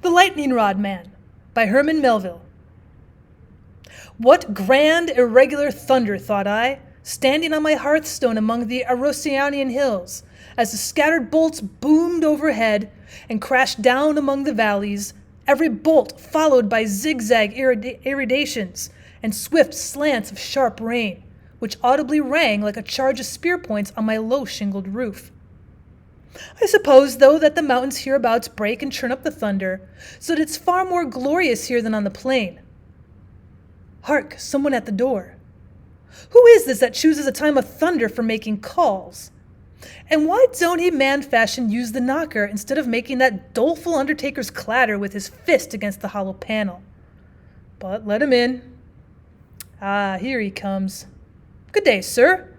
The Lightning Rod Man by Herman Melville. What grand, irregular thunder, thought I, standing on my hearthstone among the Araucanian hills, as the scattered bolts boomed overhead and crashed down among the valleys, every bolt followed by zigzag iridations and swift slants of sharp rain, which audibly rang like a charge of spear points on my low-shingled roof. I suppose, though, that the mountains hereabouts break and churn up the thunder, so that it's far more glorious here than on the plain. Hark, someone at the door. Who is this that chooses a time of thunder for making calls? And why don't he man-fashion use the knocker instead of making that doleful undertaker's clatter with his fist against the hollow panel? But let him in. Ah, here he comes. Good day, sir.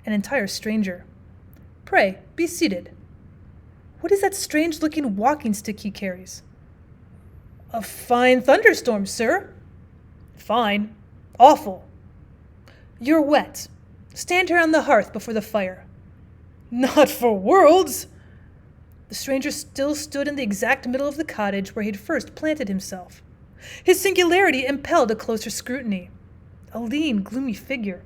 An entire stranger. Pray, be seated. What is that strange-looking walking stick he carries? A fine thunderstorm, sir. Fine. Awful. You're wet. Stand here on the hearth before the fire. Not for worlds. The stranger still stood in the exact middle of the cottage where he had first planted himself. His singularity impelled a closer scrutiny. A lean, gloomy figure.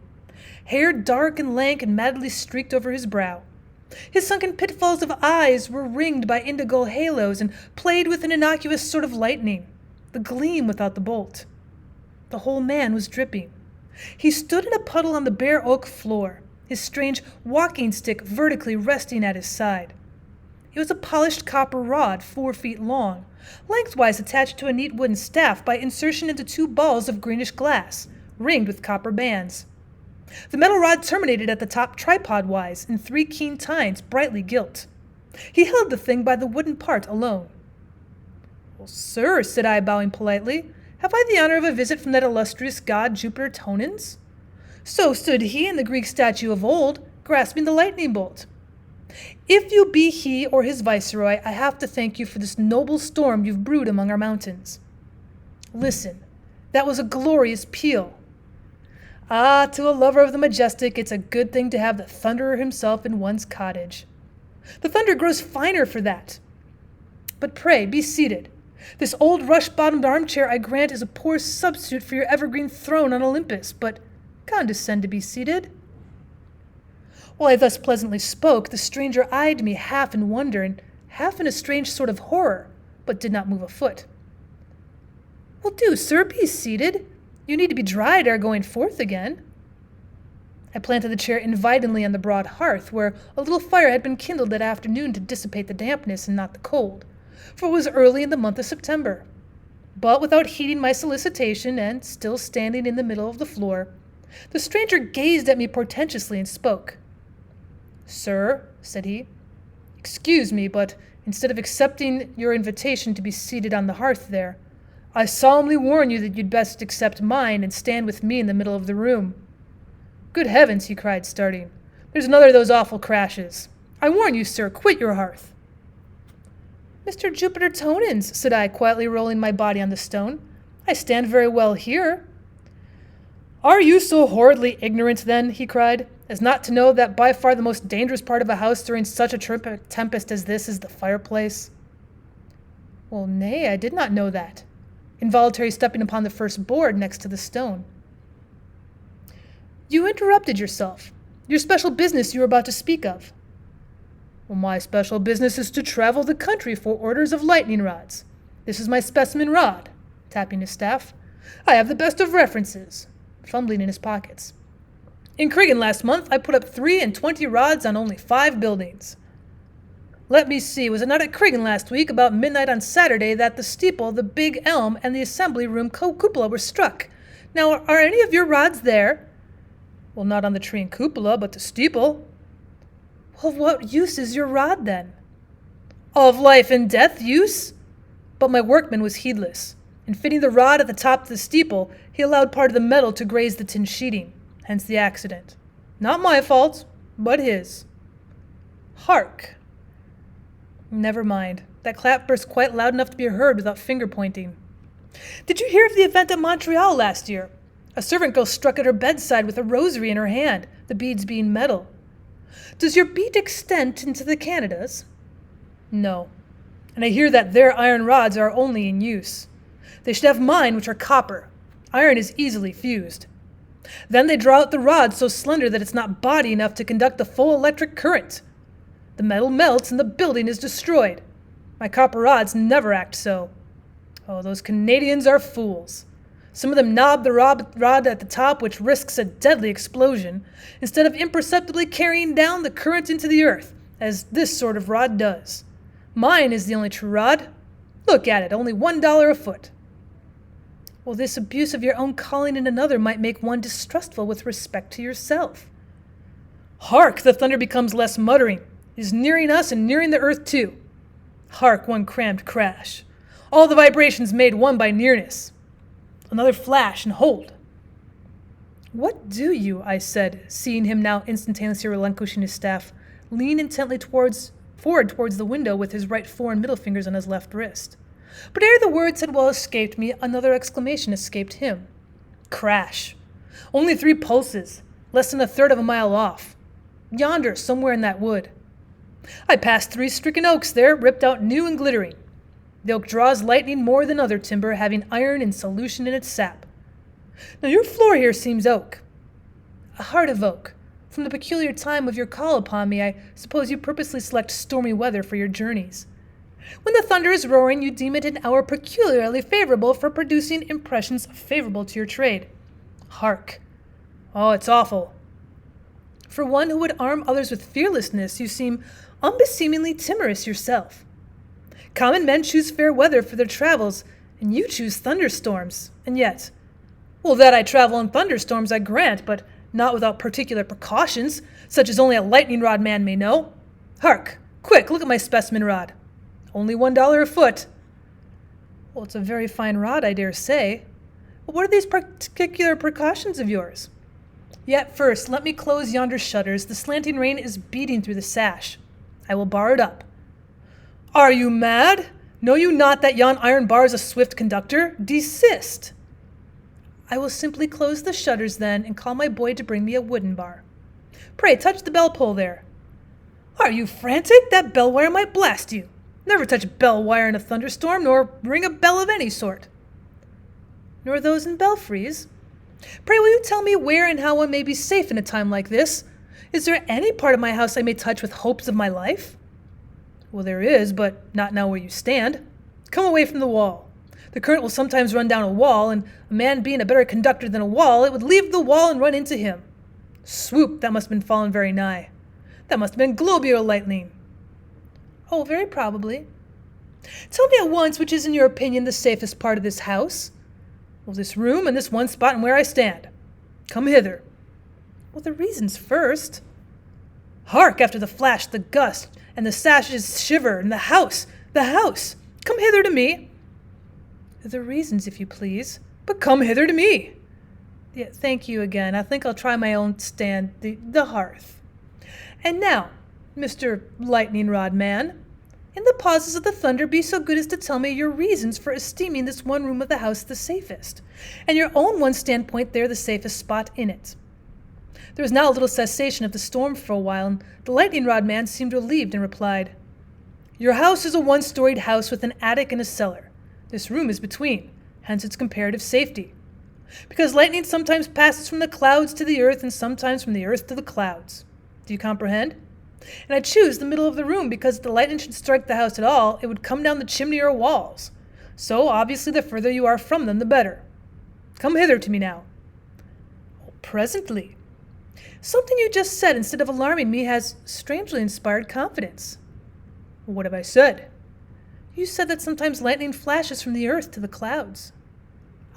Hair dark and lank and madly streaked over his brow. His sunken pitfalls of eyes were ringed by indigo halos and played with an innocuous sort of lightning, the gleam without the bolt. The whole man was dripping. He stood in a puddle on the bare oak floor, his strange walking stick vertically resting at his side. It was a polished copper rod 4 feet long, lengthwise attached to a neat wooden staff by insertion into 2 balls of greenish glass, ringed with copper bands. The metal rod terminated at the top tripod-wise in 3 keen tines brightly gilt. He held the thing by the wooden part alone. Well, sir, said I, bowing politely, have I the honor of a visit from that illustrious god Jupiter Tonans? So stood he in the Greek statue of old, grasping the lightning bolt. If you be he or his viceroy, I have to thank you for this noble storm you've brewed among our mountains. Listen, that was a glorious peal. Ah, to a lover of the majestic, it's a good thing to have the thunderer himself in one's cottage. The thunder grows finer for that. But pray, be seated. This old rush-bottomed armchair, I grant, is a poor substitute for your evergreen throne on Olympus, but condescend to be seated. While I thus pleasantly spoke, the stranger eyed me half in wonder and half in a strange sort of horror, but did not move a foot. Well, do, sir, be seated. You need to be dried ere going forth again. I planted the chair invitingly on the broad hearth, where a little fire had been kindled that afternoon to dissipate the dampness and not the cold, for it was early in the month of September. But without heeding my solicitation, and still standing in the middle of the floor, the stranger gazed at me portentously and spoke. Sir, said he, excuse me, but instead of accepting your invitation to be seated on the hearth there, I solemnly warn you that you'd best accept mine and stand with me in the middle of the room. Good heavens, he cried, starting. There's another of those awful crashes. I warn you, sir, quit your hearth. Mr. Jupiter Tonans, said I, quietly rolling my body on the stone. I stand very well here. Are you so horridly ignorant, then, he cried, as not to know that by far the most dangerous part of a house during such a tempest as this is the fireplace? Well, nay, I did not know that. Involuntarily stepping upon the first board next to the stone. You interrupted yourself. Your special business you were about to speak of. Well, my special business is to travel the country for orders of lightning rods. This is my specimen rod, tapping his staff. I have the best of references, fumbling in his pockets. In Krigan last month, I put up 23 rods on only 5 buildings. Let me see, was it not at Krigan last week, about midnight on Saturday, that the steeple, the big elm, and the assembly room cupola were struck? Now, are any of your rods there? Well, not on the tree and cupola, but the steeple. Well, what use is your rod, then? Of life and death use? But my workman was heedless. In fitting the rod at the top of the steeple, he allowed part of the metal to graze the tin sheeting, hence the accident. Not my fault, but his. Hark! Never mind. That clap burst quite loud enough to be heard without finger-pointing. Did you hear of the event at Montreal last year? A servant girl struck at her bedside with a rosary in her hand, the beads being metal. Does your beat extend into the Canadas? No. and I hear that their iron rods are only in use. They should have mine, which are copper. Iron is easily fused. Then they draw out the rod so slender that it's not body enough to conduct the full electric current. The metal melts and the building is destroyed. My copper rods never act so. Oh, those Canadians are fools. Some of them knob the rod at the top, which risks a deadly explosion, instead of imperceptibly carrying down the current into the earth, as this sort of rod does. Mine is the only true rod. Look at it, only $1 a foot. Well, this abuse of your own calling in another might make one distrustful with respect to yourself. Hark, the thunder becomes less muttering. It is nearing us and nearing the earth too. Hark, one crammed crash. All the vibrations made one by nearness. Another flash and hold. What do you, I said, seeing him now instantaneously relinquishing his staff, lean intently forward towards the window with his right fore and middle fingers on his left wrist. But ere the words had well escaped me, another exclamation escaped him. Crash. Only 3 pulses, less than a third of a mile off. Yonder, somewhere in that wood. I passed 3 stricken oaks there, ripped out new and glittering. The oak draws lightning more than other timber, having iron in solution in its sap. Now your floor here seems oak. A heart of oak. From the peculiar time of your call upon me, I suppose you purposely select stormy weather for your journeys. When the thunder is roaring, you deem it an hour peculiarly favorable for producing impressions favorable to your trade. Hark. Oh, it's awful. For one who would arm others with fearlessness, you seem unbeseemingly timorous yourself. Common men choose fair weather for their travels, and you choose thunderstorms. And yet, well, that I travel in thunderstorms I grant, but not without particular precautions, such as only a lightning rod man may know. Hark! Quick, look at my specimen rod. Only $1 a foot. Well, it's a very fine rod, I dare say. But what are these particular precautions of yours? Yet first, let me close yonder shutters. The slanting rain is beating through the sash. I will bar it up. Are you mad? Know you not that yon iron bar is a swift conductor? Desist. I will simply close the shutters then, and call my boy to bring me a wooden bar. Pray, touch the bell pull there. Are you frantic? That bell wire might blast you. Never touch bell wire in a thunderstorm, nor ring a bell of any sort. Nor those in belfries. Pray, will you tell me where and how one may be safe in a time like this? Is there any part of my house I may touch with hopes of my life? Well, there is, but not now where you stand. Come away from the wall. The current will sometimes run down a wall, and a man being a better conductor than a wall, it would leave the wall and run into him. Swoop, that must have been fallen very nigh. That must have been globular lightning. Oh, very probably. Tell me at once which is, in your opinion, the safest part of this house. Well, this room and this one spot and where I stand. Come hither. Well, the reasons first. Hark, after the flash, the gust, and the sashes shiver, and the house. Come hither to me. The reasons, if you please. But come hither to me. Yeah, thank you again. I think I'll try my own stand, the hearth. And now, Mr. Lightning Rod Man, in the pauses of the thunder, be so good as to tell me your reasons for esteeming this one room of the house the safest, and your own one standpoint there the safest spot in it. There was now a little cessation of the storm for a while, and the Lightning Rod Man seemed relieved and replied, Your house is a one-storied house with an attic and a cellar. This room is between, hence its comparative safety. Because lightning sometimes passes from the clouds to the earth and sometimes from the earth to the clouds. Do you comprehend? And I choose the middle of the room because if the lightning should strike the house at all, it would come down the chimney or walls. So obviously the further you are from them, the better. Come hither to me now. Oh, presently. Something you just said, instead of alarming me, has strangely inspired confidence. What have I said? You said that sometimes lightning flashes from the earth to the clouds.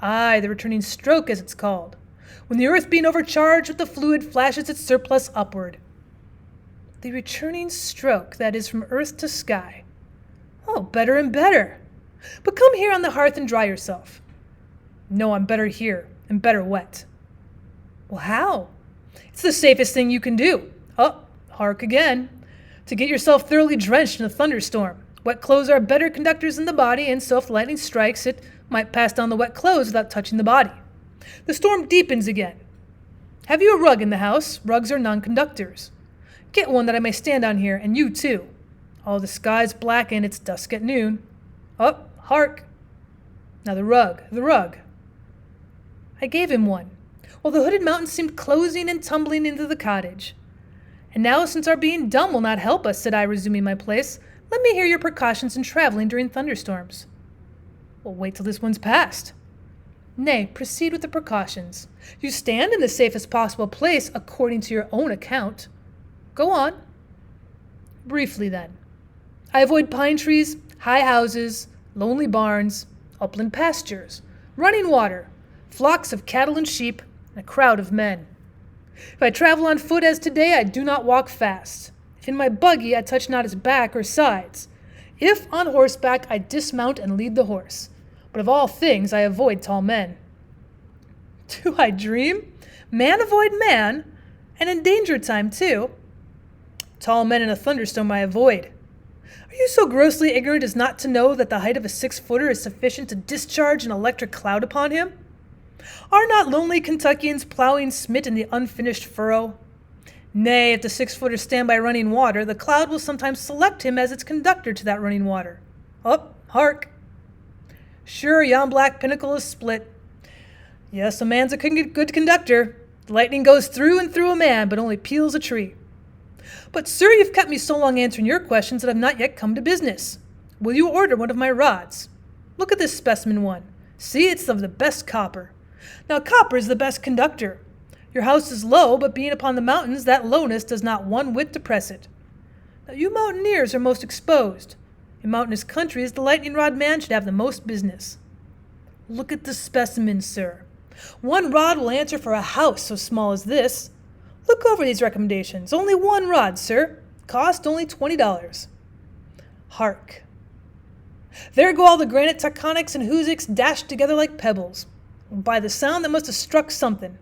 Aye, the returning stroke, as it's called. When the earth, being overcharged with the fluid, flashes its surplus upward. The returning stroke, that is from earth to sky. Oh, better and better. But come here on the hearth and dry yourself. No, I'm better here, and better wet. Well, how? It's the safest thing you can do. Oh, hark again. To get yourself thoroughly drenched in a thunderstorm. Wet clothes are better conductors than the body, and so if lightning strikes, it might pass down the wet clothes without touching the body. The storm deepens again. Have you a rug in the house? Rugs are non-conductors. Get one that I may stand on here, and you too. All the skies blacken, it's dusk at noon. Up, hark! Now the rug. I gave him one, while the hooded mountains seemed closing and tumbling into the cottage. And now, since our being dumb will not help us, said I, resuming my place, let me hear your precautions in traveling during thunderstorms. Well, wait till this one's past. Nay, proceed with the precautions. You stand in the safest possible place according to your own account. Go on. Briefly, then. I avoid pine trees, high houses, lonely barns, upland pastures, running water, flocks of cattle and sheep, and a crowd of men. If I travel on foot as today, I do not walk fast. If in my buggy, I touch not its back or sides. If on horseback, I dismount and lead the horse. But of all things, I avoid tall men. Do I dream? Man avoid man, and in danger time, too. Tall men in a thunderstorm I avoid. Are you so grossly ignorant as not to know that the height of a 6-footer is sufficient to discharge an electric cloud upon him? Are not lonely Kentuckians plowing smit in the unfinished furrow? Nay, if the 6-footer stand by running water, the cloud will sometimes select him as its conductor to that running water. Up, hark! Sure, yon black pinnacle is split. Yes, a man's a good conductor. The lightning goes through and through a man, but only peels a tree. But, sir, you've kept me so long answering your questions that I've not yet come to business. Will you order one of my rods? Look at this specimen one. See, it's of the best copper. Now, copper is the best conductor. Your house is low, but being upon the mountains, that lowness does not one whit depress it. Now, you mountaineers are most exposed. In mountainous countries, the lightning rod man should have the most business. Look at the specimen, sir. One rod will answer for a house so small as this. Look over these recommendations. Only one rod, sir. Cost only $20. Hark. There go all the granite tectonics and hoosics dashed together like pebbles. By the sound, that must have struck something.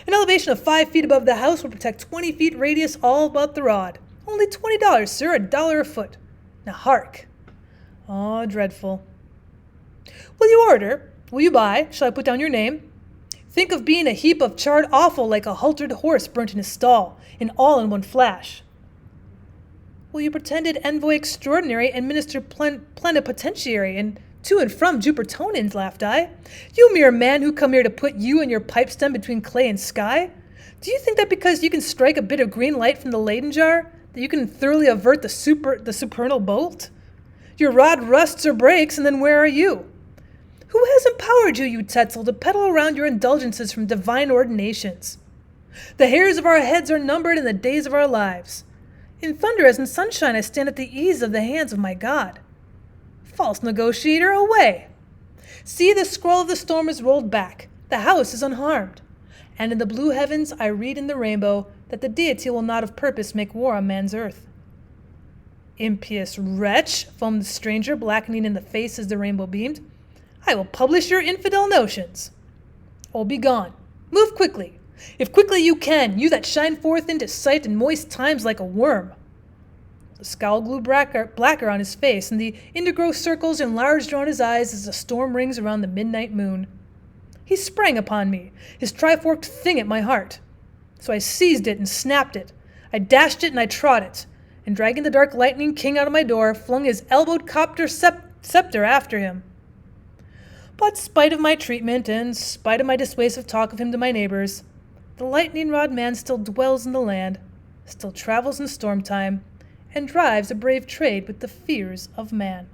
An elevation of 5 feet above the house will protect 20 feet radius all about the rod. Only $20, sir, $1 a foot. Now hark. Oh, dreadful. Will you order? Will you buy? Shall I put down your name? Think of being a heap of charred offal like a haltered horse burnt in a stall, and all in one flash. Will you pretended envoy extraordinary and minister plenipotentiary and to and from Jupitertonians, laughed I. You mere man who come here to put you and your pipe stem between clay and sky? Do you think that because you can strike a bit of green light from the Leyden jar, that you can thoroughly avert the supernal bolt? Your rod rusts or breaks, and then where are you? Who has empowered you, you Tetzel, to peddle around your indulgences from divine ordinations? The hairs of our heads are numbered in the days of our lives. In thunder as in sunshine I stand at the ease of the hands of my God. False negotiator, away! See, the scroll of the storm is rolled back. The house is unharmed. And in the blue heavens I read in the rainbow that the deity will not of purpose make war on man's earth. Impious wretch, foamed the stranger, blackening in the face as the rainbow beamed. I will publish your infidel notions. Oh, be gone. Move quickly. If quickly you can, you that shine forth into sight in moist times like a worm. The scowl grew blacker on his face, and the indigo circles enlarged around his eyes as the storm rings around the midnight moon. He sprang upon me, his triforked thing at my heart. So I seized it and snapped it. I dashed it and I trod it, and dragging the dark lightning king out of my door, flung his elbowed copter scepter after him. But spite of my treatment, and spite of my dissuasive talk of him to my neighbors, the lightning rod man still dwells in the land, still travels in storm time, and drives a brave trade with the fears of man.